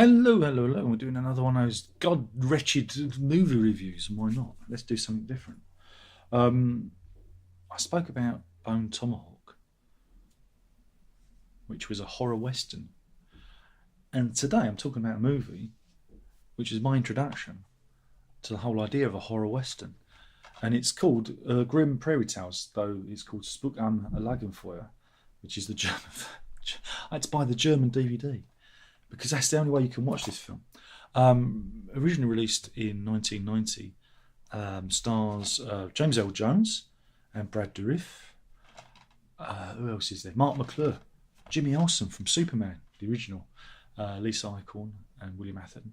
Hello, hello, hello. We're doing another one of those god wretched movie reviews, and why not? Let's do something different. Um, I spoke about Bone Tomahawk, which was a horror western, and today I'm talking about a movie which is my introduction to the whole idea of a horror western, and it's called Grim Prairie Tales, though it's called Spuk am Lagerfeuer, which is the German. I had to buy the German DVD because that's the only way you can watch this film. Originally released in 1990, stars James Earl Jones and Brad Dourif. Who else is there? Mark McClure, Jimmy Olsen from Superman, the original, Lisa Eichhorn and William Atherton.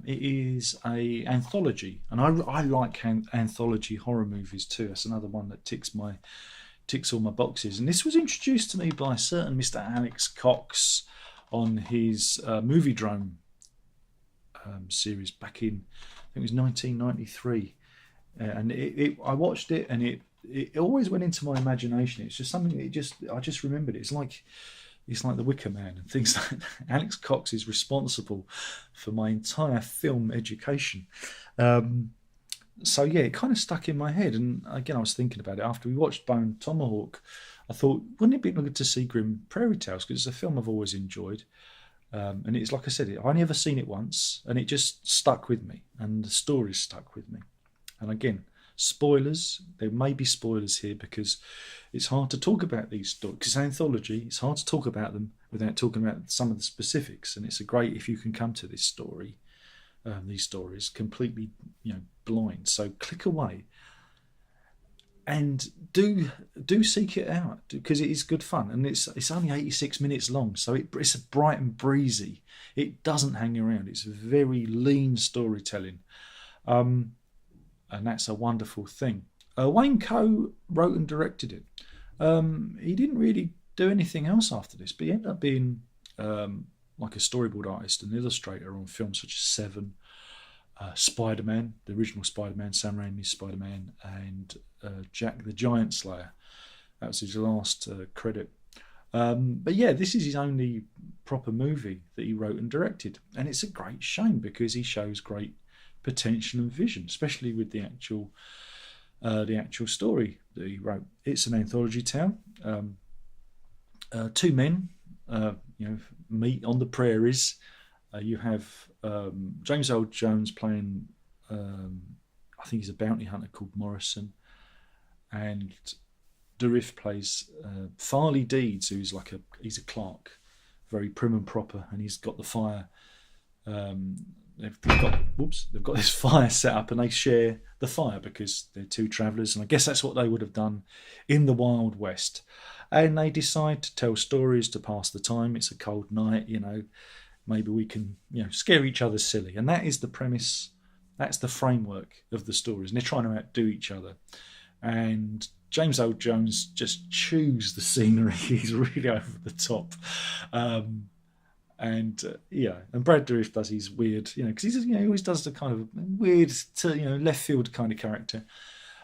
It is a anthology, and I like anthology horror movies too. That's another one that ticks all my boxes. And this was introduced to me by a certain Mr. Alex Cox on his Movie Drone series back in, I think it was 1993, and I watched it, and it always went into my imagination. It's just something that I just remembered it. It's like The Wicker Man and things like that. Alex Cox is responsible for my entire film education. So yeah, it kind of stuck in my head, and again I was thinking about it after we watched Bone Tomahawk. I thought, wouldn't it be good to see Grim Prairie Tales, because it's a film I've always enjoyed. And it's like I said, I've only ever seen it once, and it just stuck with me, and the story stuck with me. And again, spoilers. There may be spoilers here because it's hard to talk about these stories. Because it's anthology, it's hard to talk about them without talking about some of the specifics. And it's great if you can come to this story, these stories, completely, blind. So click away and do seek it out, because it is good fun, and it's only 86 minutes long, so it's bright and breezy. It doesn't hang around. It's very lean storytelling, and that's a wonderful thing. Wayne Coe wrote and directed it. He didn't really do anything else after this, but he ended up being like a storyboard artist and illustrator on films such as Seven, Spider-Man, the original Spider-Man, Sam Raimi's Spider-Man, and Jack the Giant Slayer. That was his last credit. But yeah, this is his only proper movie that he wrote and directed, and it's a great shame because he shows great potential and vision, especially with the actual story that he wrote. It's an anthology tale. Two men, meet on the prairies. You have James Earl Jones playing, I think he's a bounty hunter called Morrison, and Dourif plays Farley Deeds, who's he's a clerk, very prim and proper, and he's got the fire. They've got this fire set up, and they share the fire because they're two travellers, and I guess that's what they would have done in the Wild West. And they decide to tell stories to pass the time. It's a cold night, maybe we can, scare each other silly. And that is the premise. That's the framework of the stories. And they're trying to outdo each other. And James Earl Jones just chews the scenery. He's really over the top. And Brad Dourif does his weird, because he always does the kind of weird, left field kind of character.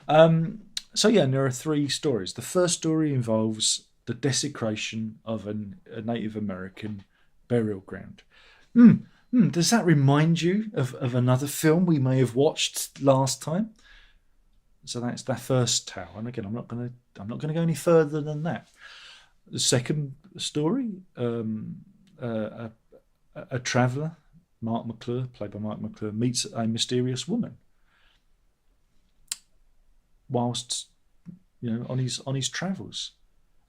And there are three stories. The first story involves the desecration of a Native American burial ground. Does that remind you of another film we may have watched last time? So that's that first tale. And again, I'm not going to go any further than that. The second story, a traveller, Mark McClure, played by Mark McClure, meets a mysterious woman whilst on his travels,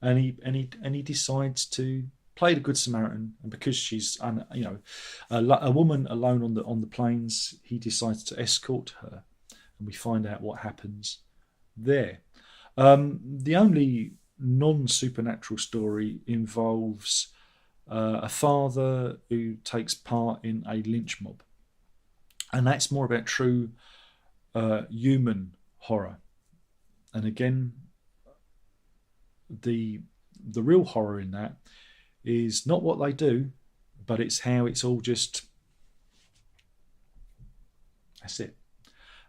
and he decides to play the Good Samaritan, and because she's a woman alone on the plains, he decides to escort her, and we find out what happens there. The only non-supernatural story involves a father who takes part in a lynch mob, and that's more about true human horror. And again, the real horror in that is not what they do, but it's how it's all just. That's it.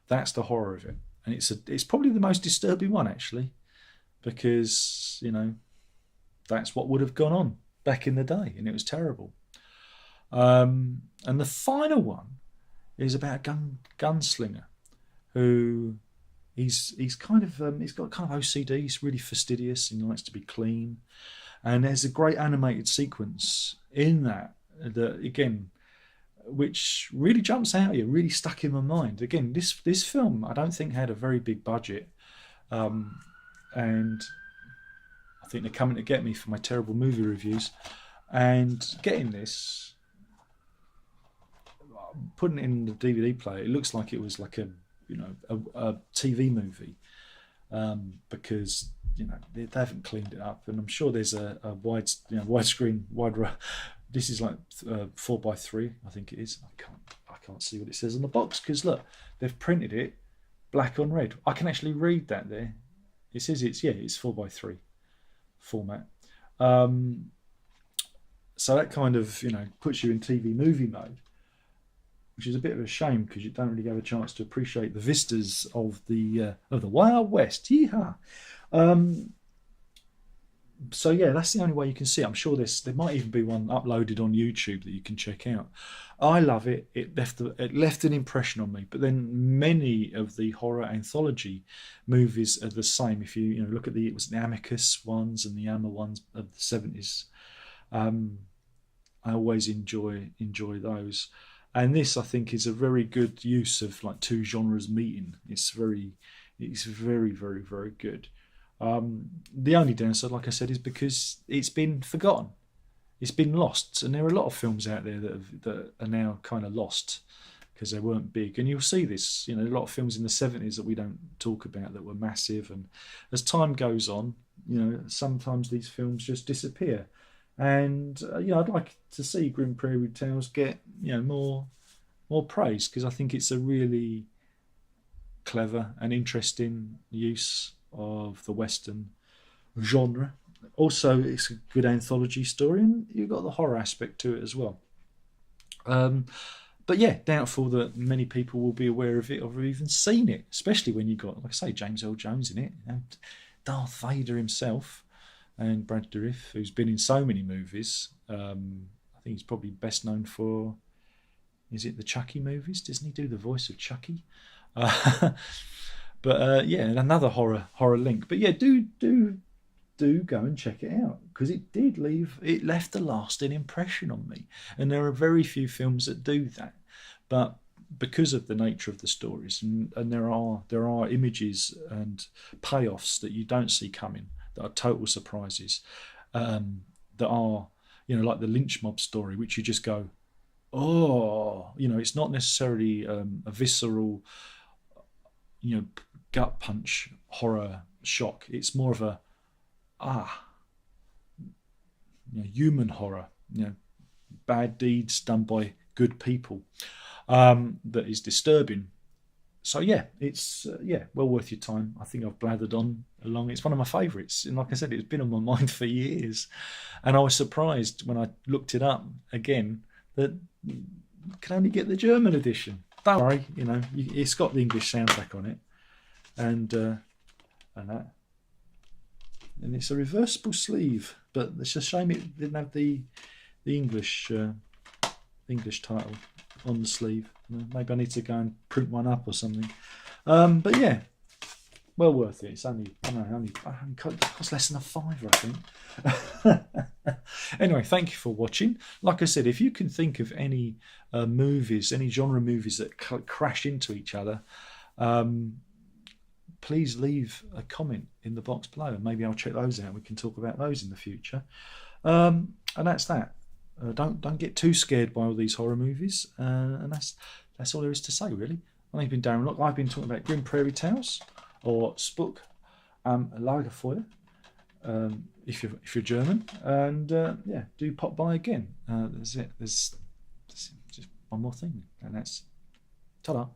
That's the horror of it, and it's probably the most disturbing one, actually, because that's what would have gone on back in the day, and it was terrible. And the final one is about a gunslinger who he's kind of he's got kind of OCD. He's really fastidious and he likes to be clean. And there's a great animated sequence in that again, which really jumps out at you, really stuck in my mind. Again, this film I don't think had a very big budget, and I think they're coming to get me for my terrible movie reviews. And getting this, putting it in the DVD player, it looks like it was like a TV movie, because they haven't cleaned it up, and I'm sure there's a widescreen wide. This is like 4:3, I think it is. I can't see what it says on the box because look, they've printed it black on red. I can actually read that there. It says it's 4:3 format. So that kind of puts you in TV movie mode, which is a bit of a shame because you don't really have a chance to appreciate the vistas of the Wild West. Yeehaw! So yeah, that's the only way you can see it. I'm sure there might even be one uploaded on YouTube that you can check out. I love it. It left an impression on me. But then many of the horror anthology movies are the same. If you look at it was the Amicus ones and the Hammer ones of the 70s. I always enjoy those. And this, I think, is a very good use of like two genres meeting. It's very, very, very good. The only downside, like I said, is because it's been forgotten. It's been lost, and there are a lot of films out there that are now kind of lost because they weren't big. And you'll see this, a lot of films in the 70s that we don't talk about that were massive. And as time goes on, sometimes these films just disappear. And I'd like to see Grim Prairie Tales get more praise because I think it's a really clever and interesting use of the Western genre. Also, it's a good anthology story, and you've got the horror aspect to it as well. But yeah, doubtful that many people will be aware of it or have even seen it, especially when you've got, like I say, James Earl Jones in it, and Darth Vader himself, and Brad Dourif, who's been in so many movies. I think he's probably best known for, is it the Chucky movies? Doesn't he do the voice of Chucky? But yeah, another horror link. But yeah, do go and check it out because it left a lasting impression on me. And there are very few films that do that. But because of the nature of the stories, and there are images and payoffs that you don't see coming, that are total surprises, that are like the lynch mob story, which you just go, oh, it's not necessarily a visceral, gut punch horror shock. It's more of a human horror, bad deeds done by good people, that is disturbing. So yeah, it's well worth your time. I think I've blathered on along. It's one of my favourites, and like I said, it's been on my mind for years. And I was surprised when I looked it up again that you can only get the German edition. Don't worry, it's got the English soundtrack on it, and that, and it's a reversible sleeve. But it's a shame it didn't have the English title on the sleeve. Maybe I need to go and print one up or something. But yeah, well worth it. It's only costs less than a fiver, I think. Anyway, thank you for watching. Like I said, if you can think of any movies, any genre movies that crash into each other, please leave a comment in the box below, and maybe I'll check those out. We can talk about those in the future. And that's that. Don't get too scared by all these horror movies, and that's all there is to say, really. I've been Darren Lock. I've been talking about Grim Prairie Tales, or Spuk Lagerfeuer, if you're German, and yeah, do pop by again. That's it. There's just one more thing, and that's ta-da.